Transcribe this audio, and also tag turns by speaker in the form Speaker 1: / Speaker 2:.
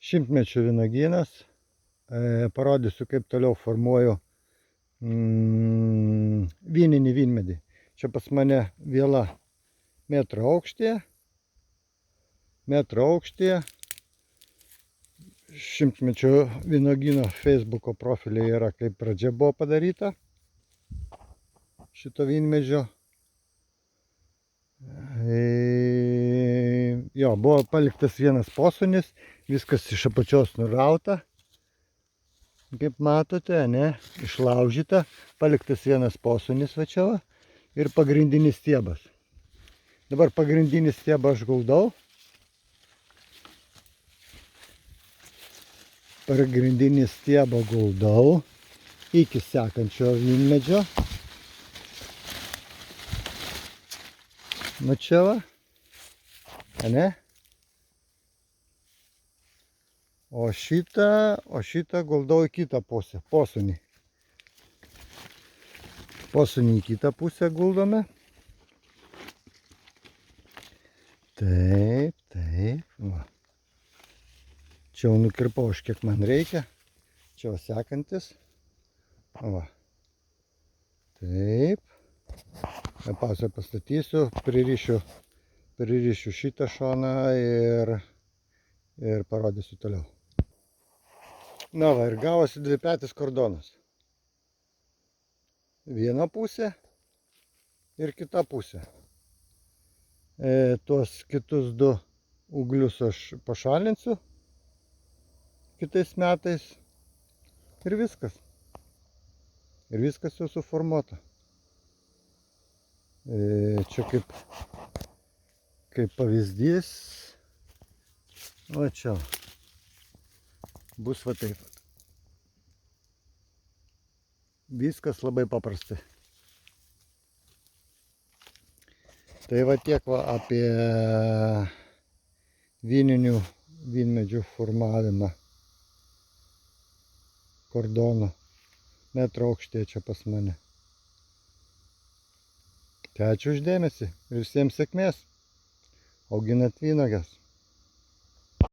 Speaker 1: Šimtmečio vynuogynas. Parodysiu, kaip toliau formuoju vyninį vynmedį. Čia pas mane viela metro aukštyje. Šimtmečio vynuogyno Facebooko profilyje yra, kaip pradžia buvo padaryta šito vynmedžio. Jo, buvo paliktas vienas posūnis, viskas iš apačios nurauta, kaip matote, ne, išlaužyta, paliktas vienas posūnis va čia va, ir pagrindinis stiebas. Dabar pagrindinį stiebą aš guldau. Pagrindinį stiebą guldau iki sekančio vynmedžio. Nu čia va, ne? O šitą guldau į kitą pusę, posūnį. Posūnį į kitą pusę guldome. Taip, va. Čia jau nukirpau aš kiek man reikia. Čia jau sekantis. Va. Taip. Pauzę pastatysiu, pririšiu šitą šoną ir parodysiu toliau. Na va, ir gavosi dvipetis kordonas. Viena pusė ir kita pusė. Tuos kitus du ūglius aš pašalinsiu kitais metais ir viskas. Ir viskas jau suformuota. Čia kaip pavyzdys, va čia bus va taip. Viskas labai paprastai. Tai va tiek va apie vynmedžių formavimą kordono metro aukštyje čia pas mane. Tai ačiū už dėmesį ir visiems sėkmės auginant vynuoges.